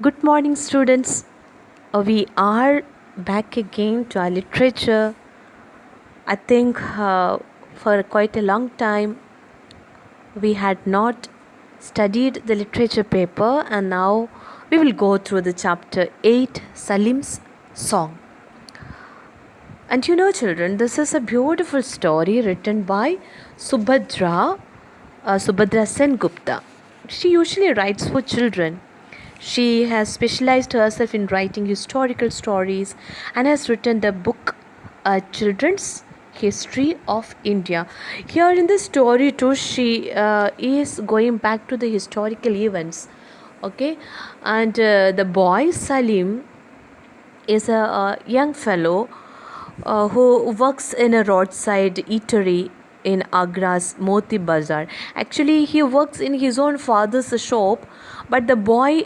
Good morning, students. We are back again to our literature. I think for quite a long time we had not studied the literature paper, and now we will go through the chapter 8, Salim's Song. And children, this is a beautiful story written by Subhadra Sen Gupta. She usually writes for children. She has specialized herself in writing historical stories and has written the book Children's History of India. Here in the story too, she is going back to the historical events. Okay, and the boy Salim is a young fellow who works in a roadside eatery in Agra's Moti Bazaar. Actually, he works in his own father's shop, but the boy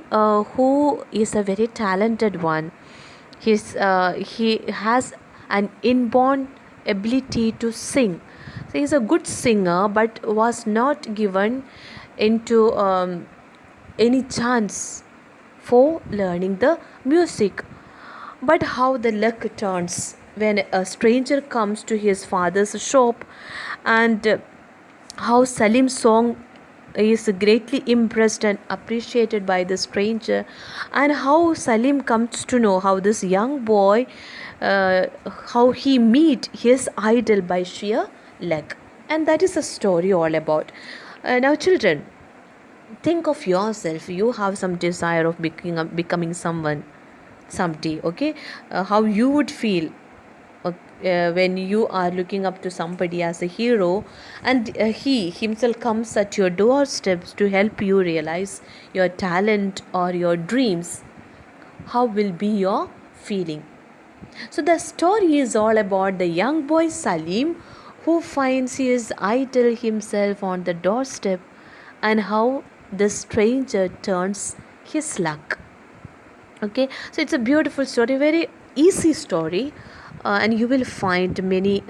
who is a very talented one, he has an inborn ability to sing. So he's a good singer, but was not given into any chance for learning the music. But how the luck turns when a stranger comes to his father's shop, and how Salim's song is greatly impressed and appreciated by the stranger, and how Salim comes to know how this young boy, how he meet his idol by sheer luck. And that is a story all about. Now children, think of yourself. You have some desire of becoming someone someday. Okay, how you would feel when you are looking up to somebody as a hero, and he himself comes at your doorsteps to help you realize your talent or your dreams. How will be your feeling? So the story is all about the young boy Salim, who finds his idol himself on the doorstep, and how the stranger turns his luck. Okay, so it's a beautiful story, very easy story, and you will find many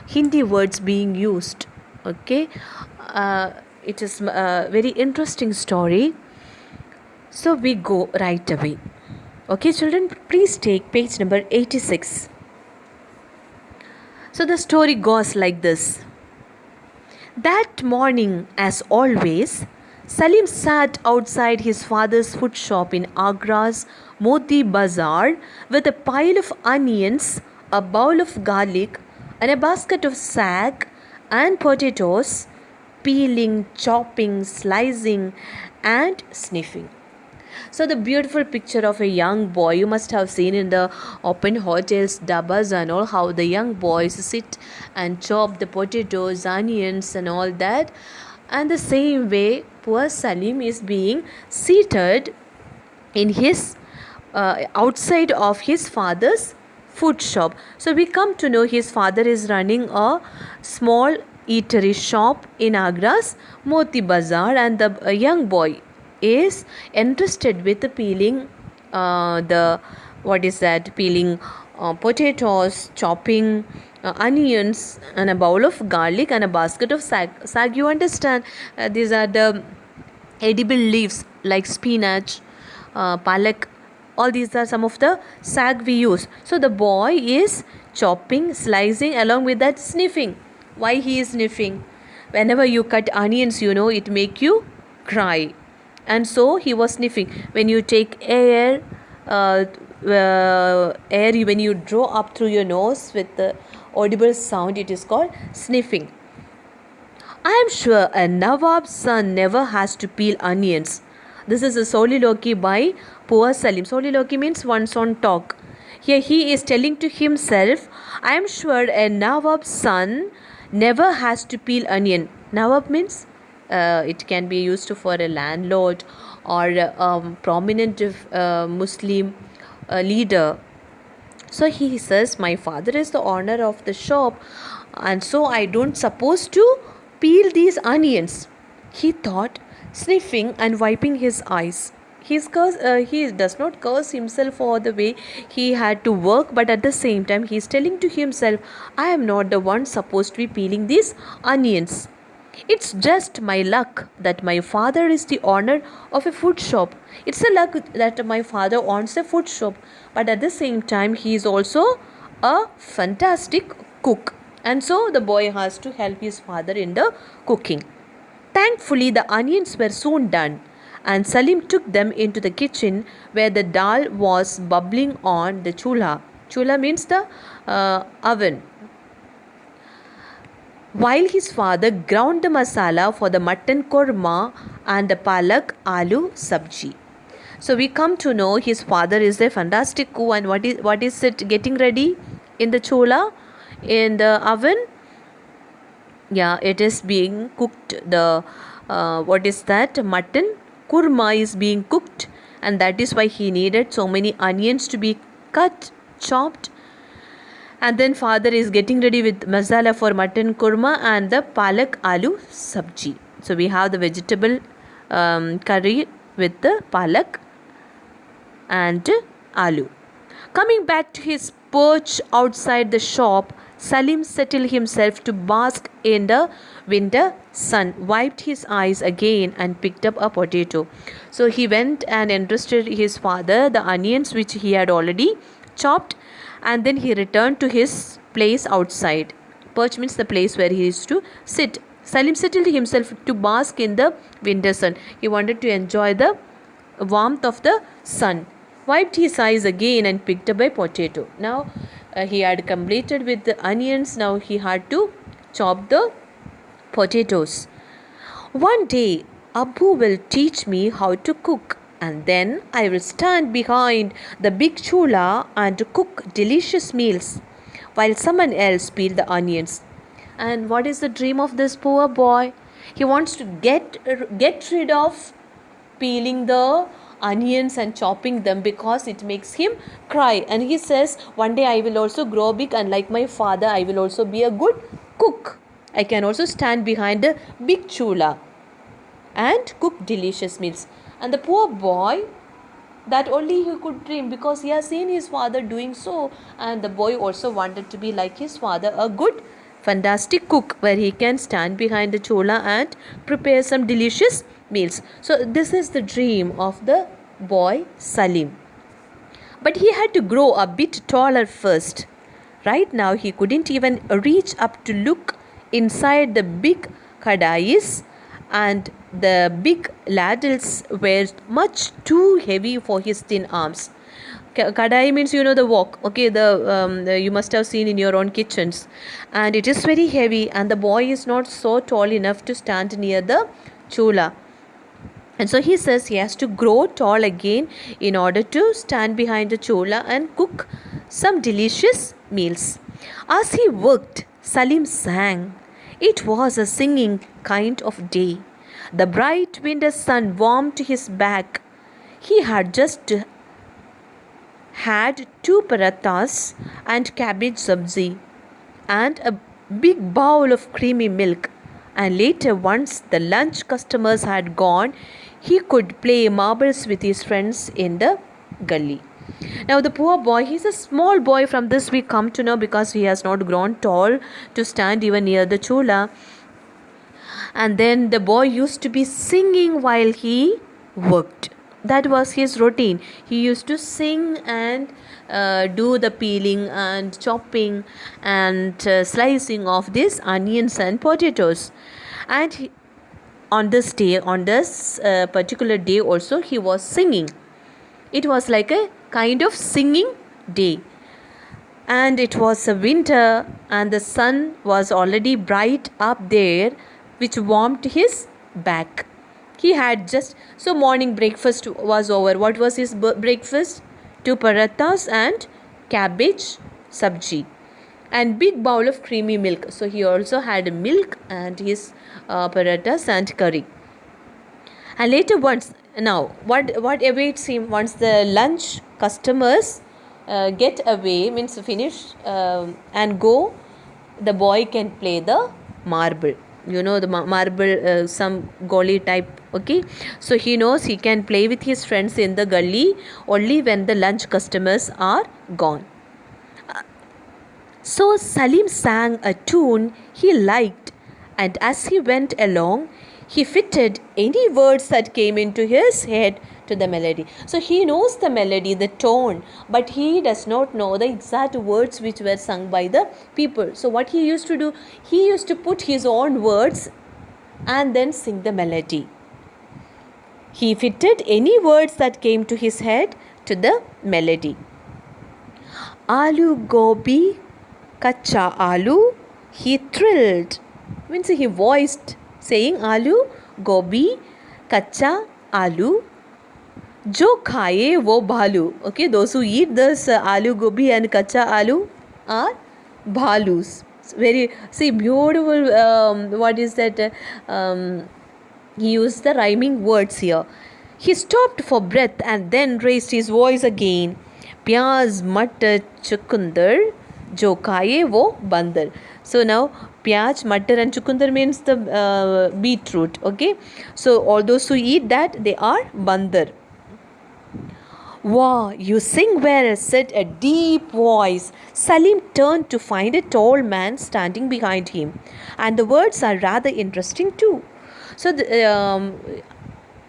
Hindi words being used. Okay, it is a very interesting story. So we go right away. Okay, children, please take page number 86. So the story goes like this. That morning, as always, Salim sat outside his father's food shop in Agra's Moti Bazaar with a pile of onions, a bowl of garlic, and a basket of saag and potatoes, peeling, chopping, slicing, and sniffing. So the beautiful picture of a young boy you must have seen in the open hotels, dabbas and all, how the young boys sit and chop the potatoes, onions and all that. And the same way poor Salim is being seated in his outside of his father's food shop. So we come to know his father is running a small eatery shop in Agra's Moti Bazaar, and the young boy is interested with the peeling the what is that peeling potatoes, chopping onions, and a bowl of garlic and a basket of sag. You understand, these are the edible leaves like spinach, palak. All these are some of the sag we use. So the boy is chopping, slicing, along with that sniffing. Why he is sniffing? Whenever you cut onions, it make you cry, and so he was sniffing. When you take air, when you draw up through your nose with the audible sound, it is called sniffing. I am sure a Nawab's son never has to peel onions. This is a soliloquy by poor Salim. Soliloquy means one's own talk. Here he is telling to himself, I am sure a Nawab's son never has to peel onion. Nawab means it can be used for a landlord or a prominent Muslim leader. So he says, my father is the owner of the shop, and so I don't suppose to peel these onions, he thought, sniffing and wiping his eyes. He does not curse himself for the way he had to work, but at the same time he is telling to himself, I am not the one supposed to be peeling these onions. It's just my luck that my father is the owner of a food shop. It's a luck that my father owns a food shop, but at the same time, he is also a fantastic cook. And so the boy has to help his father in the cooking. Thankfully, the onions were soon done, and Salim took them into the kitchen where the dal was bubbling on the chulha. Chulha means the oven. While his father ground the masala for the mutton korma and the palak aloo sabji. So we come to know his father is a fantastic cook, and what is it getting ready in the chola, in the oven? Yeah, it is being cooked. The what is that? Mutton kurma is being cooked, and that is why he needed so many onions to be cut, chopped. And then father is getting ready with masala for mutton kurma and the palak aloo sabji. So we have the vegetable curry with the palak and aloo. Coming back to his perch outside the shop, Salim settled himself to bask in the winter sun, wiped his eyes again, and picked up a potato. So he went and entrusted his father the onions which he had already chopped, and then he returned to his place outside. Perch means the place where he used to sit. Salim settled himself to bask in the winter sun. He wanted to enjoy the warmth of the sun. Wiped his eyes again and picked up a potato. Now he had completed with the onions. Now he had to chop the potatoes. One day, Abu will teach me how to cook, and then I will stand behind the big chula and cook delicious meals while someone else peel the onions. And what is the dream of this poor boy? He wants to get rid of peeling the onions and chopping them because it makes him cry. And he says, one day I will also grow big, and like my father, I will also be a good cook. I can also stand behind a big chula and cook delicious meals. And the poor boy, that only he could dream, because he has seen his father doing so, and the boy also wanted to be like his father, a good fantastic cook where he can stand behind the chola and prepare some delicious meals. So this is the dream of the boy Salim. But he had to grow a bit taller first. Right now he couldn't even reach up to look inside the big kadais, and the big ladles were much too heavy for his thin arms. Kadai means the wok. Okay, you must have seen in your own kitchens, and it is very heavy, and the boy is not so tall enough to stand near the chula. And so he says he has to grow tall again in order to stand behind the chola and cook some delicious meals. As he worked, Salim sang. It was a singing kind of day. The bright winter sun warmed his back. He had just had 2 parathas and cabbage sabzi and a big bowl of creamy milk. And later, once the lunch customers had gone, he could play marbles with his friends in the gully. Now the poor boy, he's a small boy. From this we come to know, because he has not grown tall to stand even near the chula. And then the boy used to be singing while he worked. That was his routine. He used to sing and do the peeling and chopping and slicing of these onions and potatoes. And on this particular day also, he was singing. It was like a kind of singing day. And it was a winter, and the sun was already bright up there, which warmed his back. He had just, so morning breakfast was over. What was his breakfast? 2 parathas and cabbage sabji and big bowl of creamy milk. So he also had milk and his parathas and curry. And later what awaits him once the lunch customers get away, means finish and go, the boy can play the marble. The marble, some gully type. Okay, so he knows he can play with his friends in the gully only when the lunch customers are gone. So Salim sang a tune he liked and as he went along, he fitted any words that came into his head to the melody. So he knows the melody, the tone, but he does not know the exact words which were sung by the people. So what he used to do, he used to put his own words and then sing the melody. He fitted any words that came to his head to the melody. Aloo gobi, kacha aloo, he thrilled. Means he voiced saying aloo gobi, kacha aloo, jo khaye wo bhalu. Okay, those who eat this aloo gobi and kacha aloo are bhalus. Very, see, beautiful. What is that? He used the rhyming words here. He stopped for breath and then raised his voice again. Pyaz matar chukundar, jo khaye wo bandar. So now pyaj, matar and chukundar means the beetroot. Okay, so all those who eat that, they are bandar. Wow, you sing well, said a deep voice. Salim turned to find a tall man standing behind him, and the words are rather interesting too. So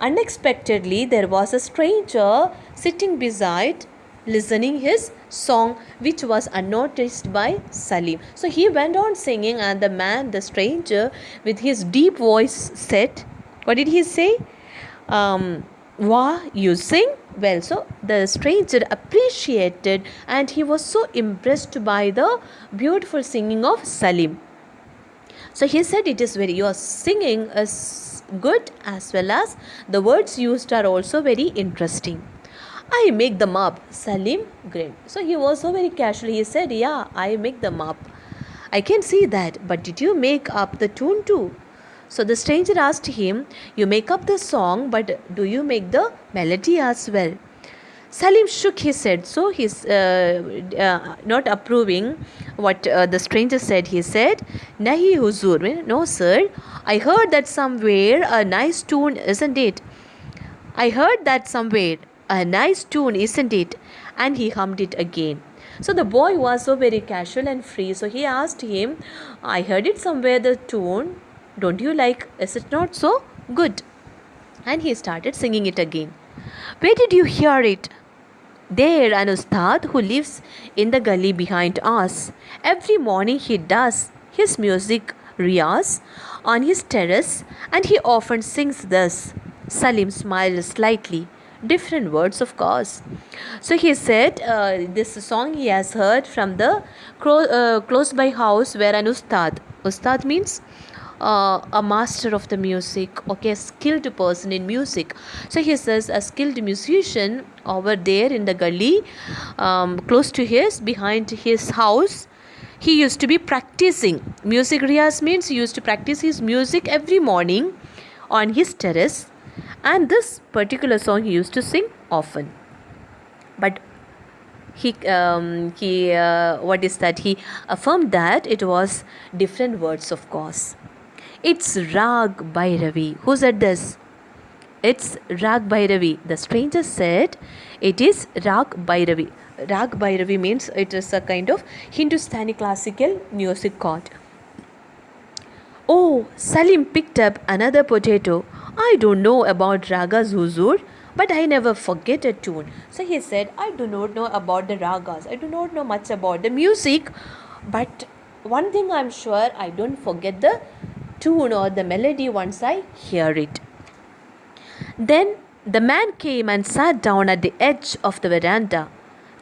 unexpectedly, there was a stranger sitting beside, listening his song, which was unnoticed by Salim. So he went on singing, and the man, the stranger, with his deep voice said, what did he say? Wow, you sing well. So the stranger appreciated, and he was so impressed by the beautiful singing of Salim. So he said, it is very, your singing is good, as well as the words used are also very interesting. I make them up. Salim grinned. So he was so very casual. He said, yeah, I make them up. I can see that, but did you make up the tune too? So the stranger asked him, you make up the song, but do you make the melody as well? Salim shook his head. So he's not approving what the stranger said. He said, Nahi huzur, no sir, I heard that somewhere a nice tune, isn't it? I heard that somewhere a nice tune, isn't it? And he hummed it again. So the boy was so very casual and free. So he asked him, I heard it somewhere, the tune. Don't you like? Is it not so good? And he started singing it again. Where did you hear it? There, an ustad who lives in the gully behind us. Every morning he does his music riyaz on his terrace, and he often sings thus. Salim smiled slightly. Different words, of course. So he said this song he has heard from the close by house where an ustad. Ustad means a master of the music, okay, a skilled person in music. So he says a skilled musician over there in the gully, close to behind his house. He used to be practicing music riyaz, means he used to practice his music every morning on his terrace, and this particular song he used to sing often. But he what is that? He affirmed that it was different words, of course. It's Rag Bhairavi. Who said this? It's Rag Bhairavi. The stranger said it is Rag Bhairavi. Rag Bhairavi means it is a kind of Hindustani classical music chord. Oh, Salim picked up another potato. I don't know about ragas, huzur, but I never forget a tune. So he said, I do not know about the ragas. I do not know much about the music, but one thing I'm sure, I don't forget the tune or the melody once I hear it. Then the man came and sat down at the edge of the veranda,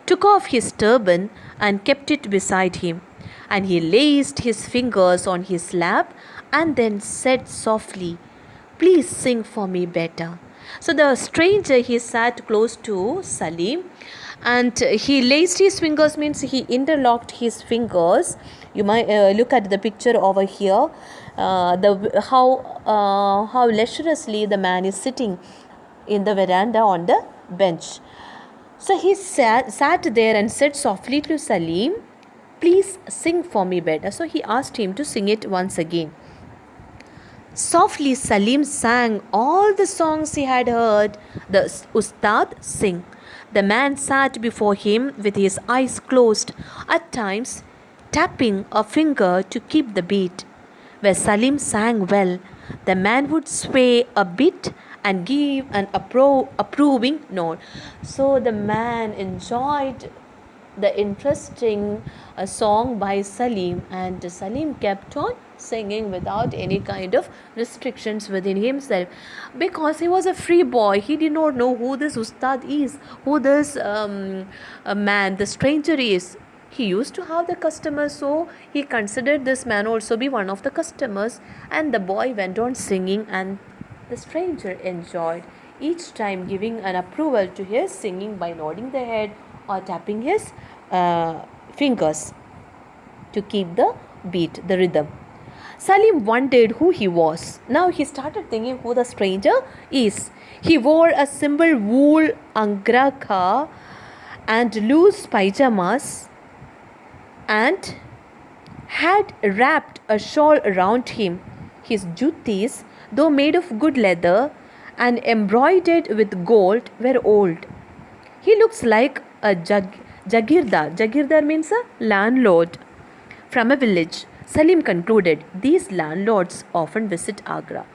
took off his turban and kept it beside him, and he laid his fingers on his lap and then said softly, please sing for me better. So the stranger, he sat close to Salim, and he laced his fingers, means he interlocked his fingers. You might look at the picture over here, how leisurously the man is sitting in the veranda on the bench. So he sat there and said softly to Salim, please sing for me better. So he asked him to sing it once again. Softly Salim sang all the songs he had heard the ustad sing. The man sat before him with his eyes closed, at times tapping a finger to keep the beat. Where Salim sang well, the man would sway a bit and give an approving nod. So the man enjoyed the interesting song by Salim, and Salim kept on singing without any kind of restrictions within himself, because he was a free boy. He did not know who this ustad is, who this man, the stranger is. He used to have the customers, so he considered this man also be one of the customers, and the boy went on singing, and the stranger enjoyed, each time giving an approval to his singing by nodding the head or tapping his fingers to keep the beat, the rhythm. Salim wondered who he was. Now he started thinking who the stranger is. He wore a simple wool angraka and loose pajamas, and had wrapped a shawl around him. His juttis, though made of good leather and embroidered with gold, were old. He looks like a jagirdar. Jagirdar means a landlord from a village. Salim concluded these landlords often visit Agra.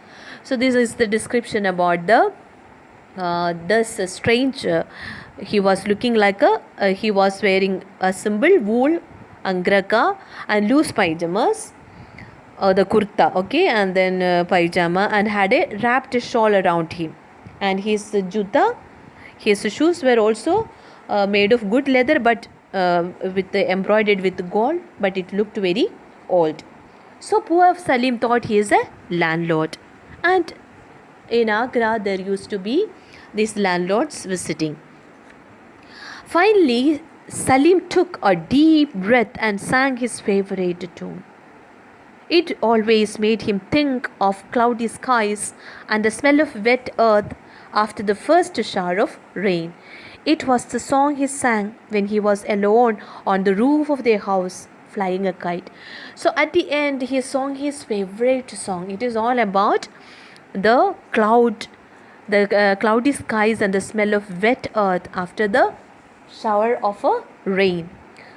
So this is the description about the this stranger. He was looking like he was wearing a simple wool angraka and loose pajamas, the kurta, okay, and then pajama, and had a wrapped shawl around him. And his juta, his shoes were also made of good leather, but with the embroidered with gold, but it looked very old. So poor Salim thought he is a landlord, and in Agra there used to be these landlords visiting. Finally, Salim took a deep breath and sang his favorite tune. It always made him think of cloudy skies and the smell of wet earth after the first shower of rain. It was the song he sang when he was alone on the roof of their house flying a kite. So at the end he sang his favorite song. It is all about the cloudy skies and the smell of wet earth after the shower of a rain.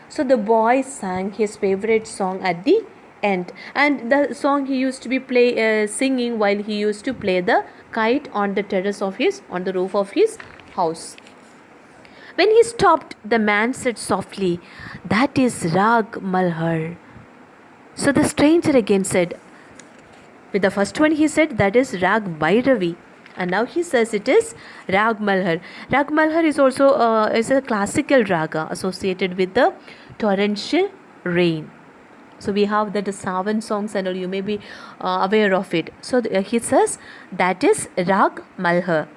So the boy sang his favorite song at the end, and the song he used to be singing while he used to play the kite on the terrace of on the roof of his house. When he stopped, the man said softly, "That is Rag Malhar." So the stranger again said, with the first one he said that is Rag Bhairavi, and now he says it is Rag Malhar. Rag Malhar is also is a classical raga associated with the torrential rain. So we have that Savan songs, and you may be aware of it. So he says that is Rag Malhar.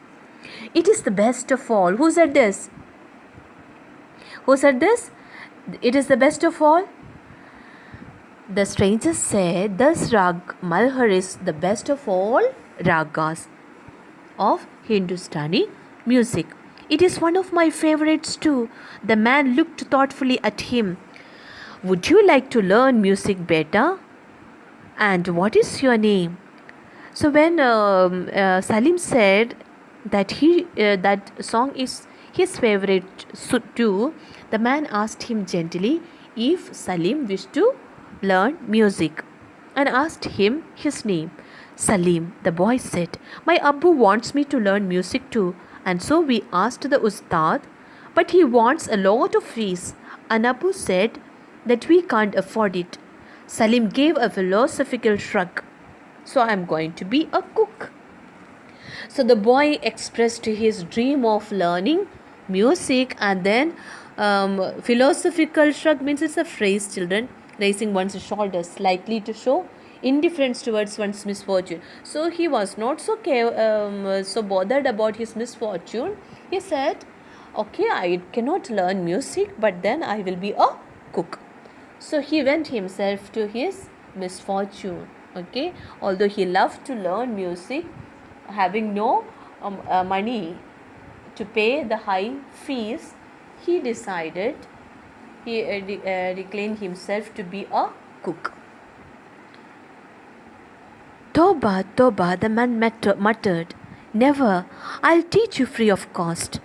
It is the best of all. Who said this? Who said this? It is the best of all. The stranger said this Rag Malhar is the best of all ragas of Hindustani music. It is one of my favorites too. The man looked thoughtfully at him. Would you like to learn music better? And what is your name? So when Salim said that that song is his favorite too, the man asked him gently if Salim wished to learn music, and asked him his name. Salim, the boy said, my Abbu wants me to learn music too, and so we asked the Ustad, but he wants a lot of fees. And Abbu said that we can't afford it. Salim gave a philosophical shrug. So I am going to be a cook. So the boy expressed his dream of learning music, and then philosophical shrug means it's a phrase, children, raising one's shoulders slightly to show indifference towards one's misfortune. So he was not so bothered about his misfortune. He said, okay, I cannot learn music, but then I will be a cook. So he went himself to his misfortune. Okay, although he loved to learn music, having no money to pay the high fees, he decided, he reclaimed himself to be a cook. Toba, Toba, the man muttered. Never. I'll teach you free of cost.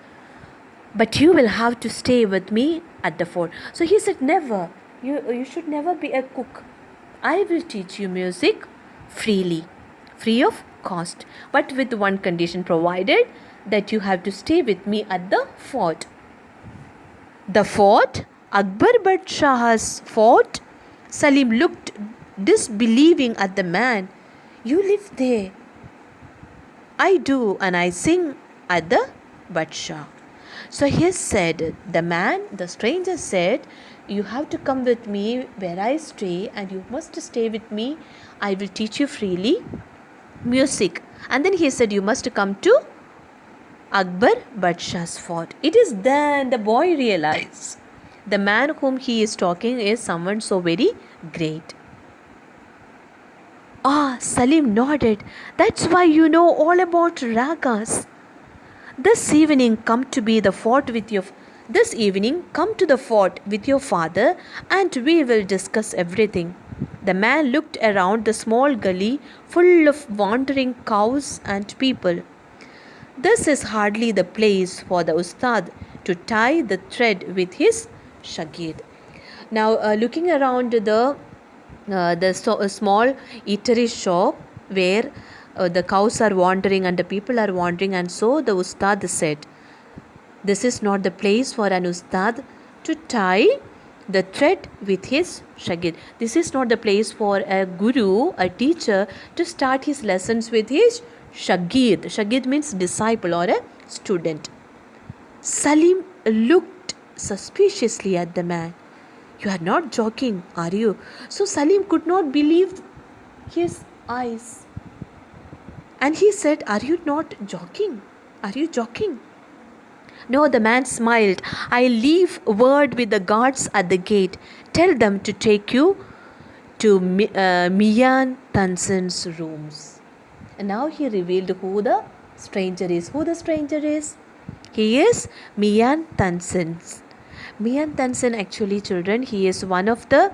But you will have to stay with me at the fort. So he said, never. You should never be a cook. I will teach you music freely, free of cost, but with one condition, provided that you have to stay with me at the fort. The fort? Akbar Badshah's fort? Salim looked disbelieving at the man. You live there? I do, and I sing at the Badshah. So he said, the stranger said, you have to come with me where I stay, and you must stay with me. I will teach you freely music. And then he said, you must come to Akbar Badshah's fort. It is then the boy realized the man whom he is talking is someone so very great. Ah, Salim nodded. That's why you know all about ragas. This evening come to the fort with your father, and we will discuss everything. The man looked around the small gully full of wandering cows and people. This is hardly the place for the ustad to tie the thread with his shagid. Now, looking around a small eatery shop where the cows are wandering and the people are wandering, and so the ustad said, this is not the place for an ustad to tie the thread with his shagid. This is not the place for a guru, a teacher, to start his lessons with his shagid. Shagid means disciple or a student. Salim looked suspiciously at the man. You are not joking, are you? So Salim could not believe his eyes. And he said, are you not joking? Are you joking? No, the man smiled. I leave word with the guards at the gate. Tell them to take you to Mian Tansen's rooms. And now he revealed who the stranger is. Who the stranger is? He is Mian Tansen. Mian Tansen, actually, children, he is one of the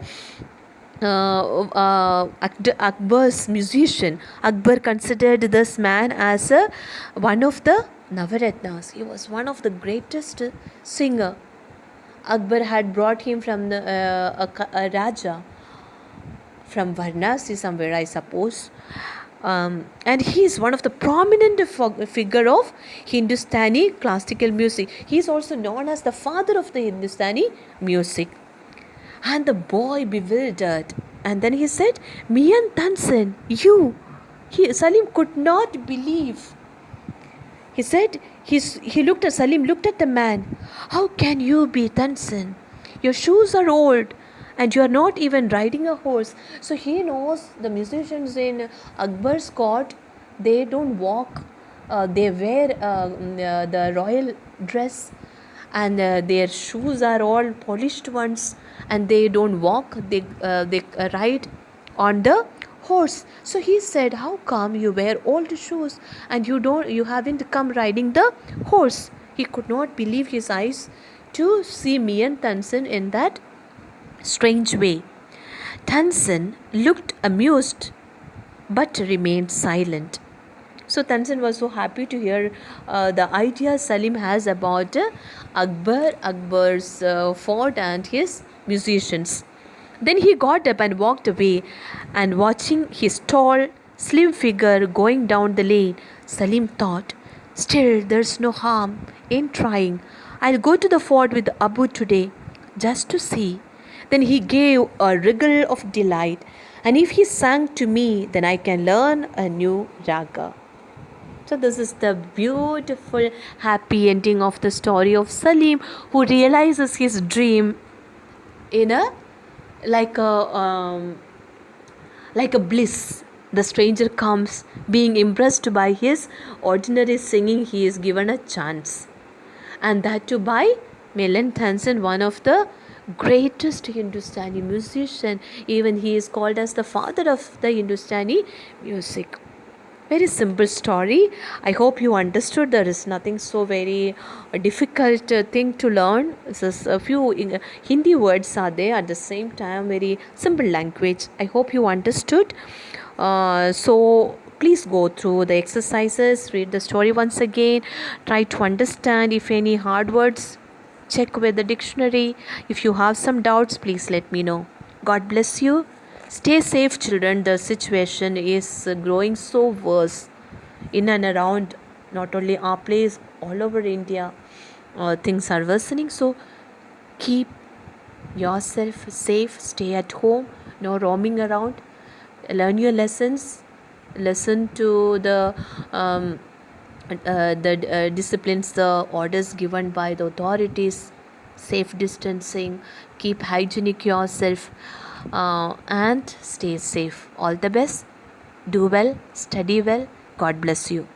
Akbar's musician. Akbar considered this man as one of the Navaratnas. He was one of the greatest singer. Akbar had brought him from a Raja from Varanasi somewhere, I suppose. And he is one of the prominent figure of Hindustani classical music. He is also known as the father of the Hindustani music. And the boy bewildered. And then he said, Mian Tansen, you. Salim could not believe. He said, Salim looked at the man. How can you be Tansen? Your shoes are old and you are not even riding a horse. So he knows the musicians in Akbar's court, they don't walk. They wear the royal dress, and their shoes are all polished ones, and they don't walk. They ride on the horse. So he said, how come you wear old shoes and you haven't come riding the horse? He could not believe his eyes to see Mian Tansen in that strange way. Tansen looked amused but remained silent. So Tansen was so happy to hear the idea Salim has about Akbar's fort and his musicians. Then he got up and walked away, and watching his tall, slim figure going down the lane, Salim thought, still there's no harm in trying. I'll go to the fort with Abu today, just to see. Then he gave a wriggle of delight, and if he sang to me, then I can learn a new raga. So this is the beautiful, happy ending of the story of Salim, who realizes his dream in a like a bliss. The stranger comes, being impressed by his ordinary singing. He is given a chance, and that too by Mian Tansen, one of the greatest Hindustani musician. Even he is called as the father of the Hindustani music. Very simple story. I hope you understood. There is nothing so very difficult thing to learn. Just a few Hindi words are there, at the same time very simple language. I hope you understood. So please go through the exercises, read the story once again, try to understand. If any hard words, check with the dictionary. If you have some doubts, please let me know. God bless you. Stay safe, children. The situation is growing so worse in and around not only our place, all over India. Things are worsening. So keep yourself safe. Stay at home. No roaming around. Learn your lessons. Listen to the disciplines, the orders given by the authorities. Safe distancing. Keep hygienic yourself, and stay safe. All the best. Do well. Study well. God bless you.